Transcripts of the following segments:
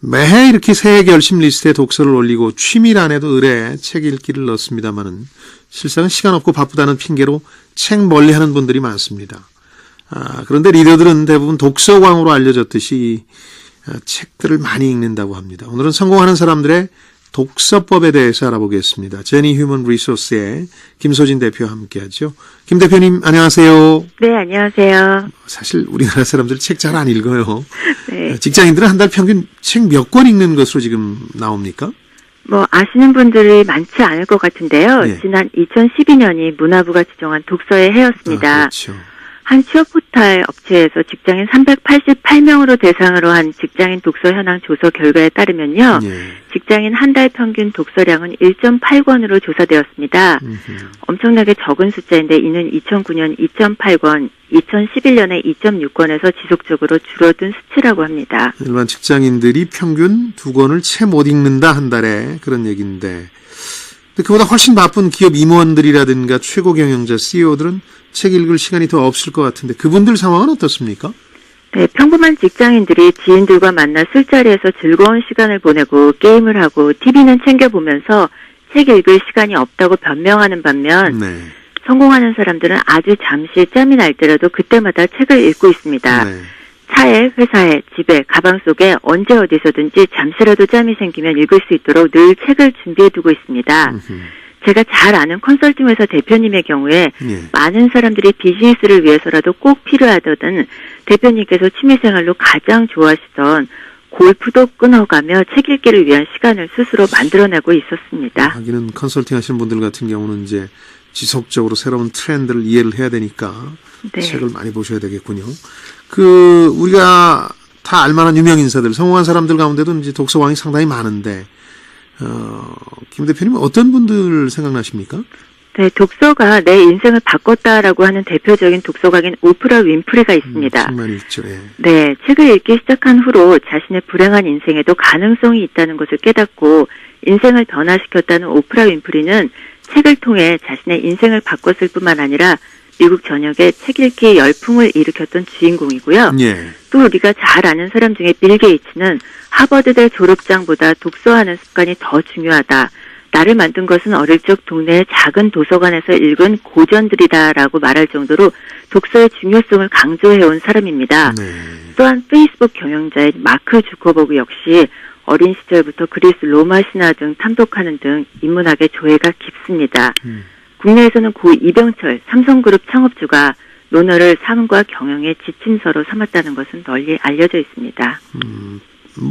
매해 이렇게 새해 결심 리스트에 독서를 올리고 취미란에도 을에 책 읽기를 넣습니다만은 실상은 시간 없고 바쁘다는 핑계로 책 멀리하는 분들이 많습니다. 그런데 리더들은 대부분 독서광으로 알려졌듯이 책들을 많이 읽는다고 합니다. 오늘은 성공하는 사람들의 독서법에 대해서 알아보겠습니다. 제니 휴먼 리소스의 김소진 대표와 함께하죠. 김 대표님 안녕하세요. 네, 안녕하세요. 사실 우리나라 사람들 책 잘 안 읽어요. 네. 직장인들은 한 달 평균 책 몇 권 읽는 것으로 지금 나옵니까? 아시는 분들이 많지 않을 것 같은데요. 네. 지난 2012년이 문화부가 지정한 독서의 해였습니다. 그렇죠. 한 취업 포털 업체에서 직장인 388명으로 대상으로 한 직장인 독서 현황 조사 결과에 따르면요. 예. 직장인 한 달 평균 독서량은 1.8권으로 조사되었습니다. 엄청나게 적은 숫자인데 이는 2009년 2.8권, 2011년에 2.6권에서 지속적으로 줄어든 수치라고 합니다. 일반 직장인들이 평균 2권을 채 못 읽는다 한 달에 그런 얘기인데 그보다 훨씬 바쁜 기업 임원들이라든가 최고 경영자 CEO들은 책 읽을 시간이 더 없을 것 같은데 그분들 상황은 어떻습니까? 네, 평범한 직장인들이 지인들과 만나 술자리에서 즐거운 시간을 보내고 게임을 하고 TV는 챙겨보면서 책 읽을 시간이 없다고 변명하는 반면 네. 성공하는 사람들은 아주 잠시 짬이 날 때라도 그때마다 책을 읽고 있습니다. 네. 차에, 회사에, 집에, 가방 속에 언제 어디서든지 잠시라도 짬이 생기면 읽을 수 있도록 늘 책을 준비해두고 있습니다. 제가 잘 아는 컨설팅 회사 대표님의 경우에 예. 많은 사람들이 비즈니스를 위해서라도 꼭 필요하다던 대표님께서 취미생활로 가장 좋아하시던 골프도 끊어가며 책 읽기를 위한 시간을 스스로 만들어내고 있었습니다. 하기는 컨설팅 하시는 분들 같은 경우는 이제 지속적으로 새로운 트렌드를 이해를 해야 되니까 네. 책을 많이 보셔야 되겠군요. 우리가 다 알만한 유명 인사들, 성공한 사람들 가운데도 이제 독서광이 상당히 많은데, 김 대표님 어떤 분들 생각나십니까? 네, 독서가 내 인생을 바꿨다라고 하는 대표적인 독서가인 오프라 윈프리가 있습니다. 정말 있죠. 예. 네, 책을 읽기 시작한 후로 자신의 불행한 인생에도 가능성이 있다는 것을 깨닫고 인생을 변화시켰다는 오프라 윈프리는 책을 통해 자신의 인생을 바꿨을 뿐만 아니라 미국 전역에 책 읽기 열풍을 일으켰던 주인공이고요. 예. 또 우리가 잘 아는 사람 중에 빌 게이츠는 하버드대 졸업장보다 독서하는 습관이 더 중요하다. 나를 만든 것은 어릴 적 동네의 작은 도서관에서 읽은 고전들이다라고 말할 정도로 독서의 중요성을 강조해온 사람입니다. 네. 또한 페이스북 경영자인 마크 주커버그 역시 어린 시절부터 그리스 로마 신화 등 탐독하는 등 인문학의 조예가 깊습니다. 국내에서는 고 이병철 삼성그룹 창업주가 논어를 삶과 경영의 지침서로 삼았다는 것은 널리 알려져 있습니다.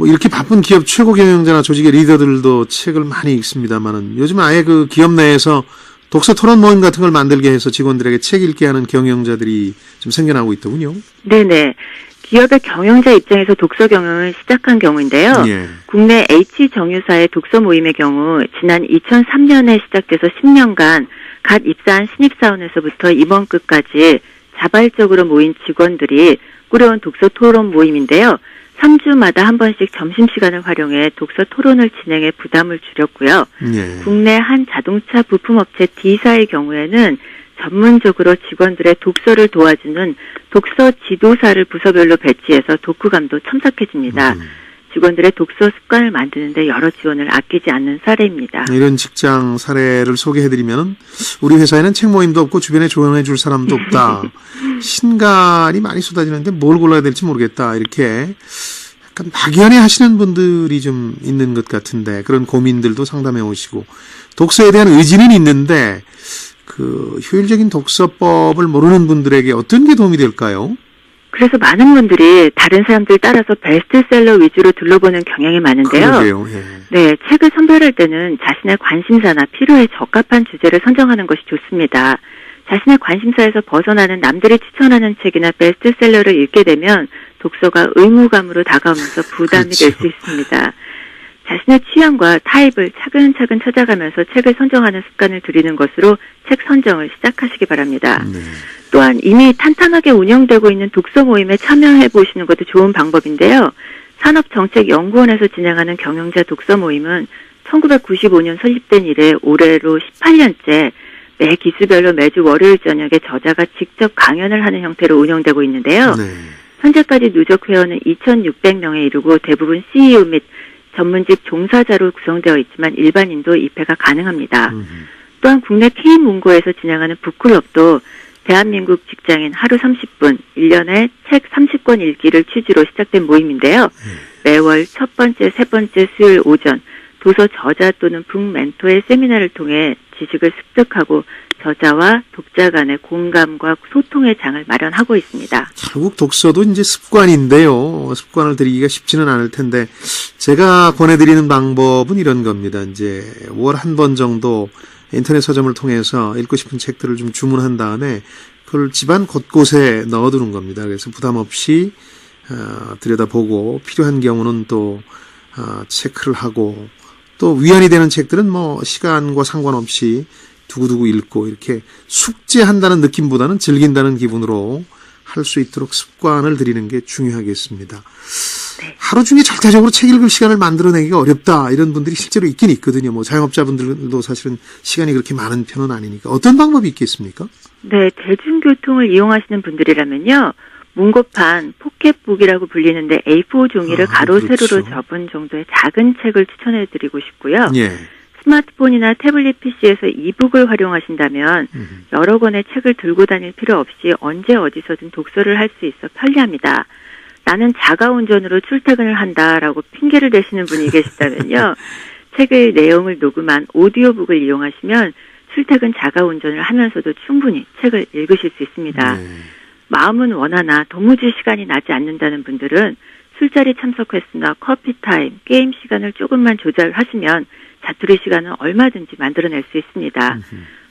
이렇게 바쁜 기업 최고 경영자나 조직의 리더들도 책을 많이 읽습니다만은 요즘 아예 그 기업 내에서 독서 토론 모임 같은 걸 만들게 해서 직원들에게 책 읽게 하는 경영자들이 좀 생겨나고 있더군요. 네네. 기업의 경영자 입장에서 독서 경영을 시작한 경우인데요. 예. 국내 H정유사의 독서 모임의 경우 지난 2003년에 시작돼서 10년간 갓 입사한 신입사원에서부터 임원급까지 자발적으로 모인 직원들이 꾸려온 독서 토론 모임인데요. 3주마다 한 번씩 점심시간을 활용해 독서 토론을 진행해 부담을 줄였고요. 예. 국내 한 자동차 부품업체 D사의 경우에는 전문적으로 직원들의 독서를 도와주는 독서 지도사를 부서별로 배치해서 독후감도 참석해줍니다. 직원들의 독서 습관을 만드는데 여러 지원을 아끼지 않는 사례입니다. 이런 직장 사례를 소개해드리면 우리 회사에는 책 모임도 없고 주변에 조언해 줄 사람도 없다. 신간이 많이 쏟아지는데 뭘 골라야 될지 모르겠다. 이렇게 약간 막연해 하시는 분들이 좀 있는 것 같은데 그런 고민들도 상담해 오시고 독서에 대한 의지는 있는데 효율적인 독서법을 모르는 분들에게 어떤 게 도움이 될까요? 그래서 많은 분들이 다른 사람들 따라서 베스트셀러 위주로 둘러보는 경향이 많은데요. 그러게요. 예. 네, 책을 선별할 때는 자신의 관심사나 필요에 적합한 주제를 선정하는 것이 좋습니다. 자신의 관심사에서 벗어나는 남들이 추천하는 책이나 베스트셀러를 읽게 되면 독서가 의무감으로 다가오면서 부담이 그렇죠. 될 수 있습니다. 자신의 취향과 타입을 차근차근 찾아가면서 책을 선정하는 습관을 들이는 것으로 책 선정을 시작하시기 바랍니다. 네. 또한 이미 탄탄하게 운영되고 있는 독서 모임에 참여해 보시는 것도 좋은 방법인데요. 산업정책연구원에서 진행하는 경영자 독서 모임은 1995년 설립된 이래 올해로 18년째 매 기수별로 매주 월요일 저녁에 저자가 직접 강연을 하는 형태로 운영되고 있는데요. 네. 현재까지 누적 회원은 2,600명에 이르고 대부분 CEO 및 전문직 종사자로 구성되어 있지만 일반인도 입회가 가능합니다. 또한 국내 K문고에서 진행하는 북클럽도 대한민국 직장인 하루 30분, 1년에 책 30권 읽기를 취지로 시작된 모임인데요. 매월 첫 번째, 세 번째 수요일 오전 도서 저자 또는 북 멘토의 세미나를 통해 지식을 습득하고 저자와 독자 간의 공감과 소통의 장을 마련하고 있습니다. 결국 독서도 이제 습관인데요. 습관을 들이기가 쉽지는 않을 텐데 제가 권해드리는 방법은 이런 겁니다. 이제 월 한 번 정도 인터넷 서점을 통해서 읽고 싶은 책들을 좀 주문한 다음에 그걸 집안 곳곳에 넣어두는 겁니다. 그래서 부담 없이 들여다보고 필요한 경우는 또 체크를 하고 또 위안이 되는 책들은 뭐 시간과 상관없이 두고두고 읽고 이렇게 숙제한다는 느낌보다는 즐긴다는 기분으로 할 수 있도록 습관을 들이는 게 중요하겠습니다. 네. 하루 중에 절대적으로 책 읽을 시간을 만들어내기가 어렵다 이런 분들이 실제로 있긴 있거든요. 뭐 자영업자분들도 사실은 시간이 그렇게 많은 편은 아니니까 어떤 방법이 있겠습니까? 네, 대중교통을 이용하시는 분들이라면요. 문고판 포켓북이라고 불리는데 A4 종이를 가로 그렇죠. 세로로 접은 정도의 작은 책을 추천해드리고 싶고요. 예. 스마트폰이나 태블릿 PC에서 이북을 활용하신다면 여러 권의 책을 들고 다닐 필요 없이 언제 어디서든 독서를 할 수 있어 편리합니다. 나는 자가운전으로 출퇴근을 한다라고 핑계를 대시는 분이 계시다면요. 책의 내용을 녹음한 오디오북을 이용하시면 출퇴근 자가운전을 하면서도 충분히 책을 읽으실 수 있습니다. 네. 마음은 원하나 도무지 시간이 나지 않는다는 분들은 술자리 참석 횟수나 커피타임, 게임 시간을 조금만 조절하시면 자투리 시간은 얼마든지 만들어낼 수 있습니다.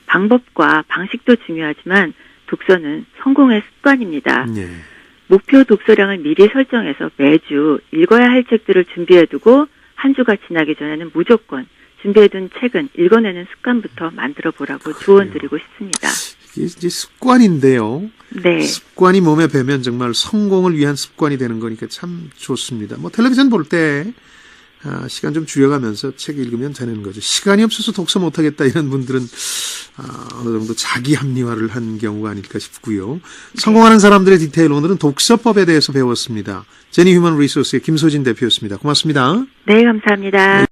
방법과 방식도 중요하지만 독서는 성공의 습관입니다. 예. 목표 독서량을 미리 설정해서 매주 읽어야 할 책들을 준비해두고 한 주가 지나기 전에는 무조건 준비해둔 책은 읽어내는 습관부터 만들어 보라고 조언드리고 싶습니다. 이게 이제 습관인데요. 네. 습관이 몸에 배면 정말 성공을 위한 습관이 되는 거니까 참 좋습니다. 뭐 텔레비전 볼 때 시간 좀 줄여가면서 책 읽으면 되는 거죠. 시간이 없어서 독서 못하겠다 이런 분들은 어느 정도 자기 합리화를 한 경우가 아닐까 싶고요. 성공하는 사람들의 디테일 오늘은 독서법에 대해서 배웠습니다. 제니 휴먼 리소스의 김소진 대표였습니다. 고맙습니다. 네, 감사합니다.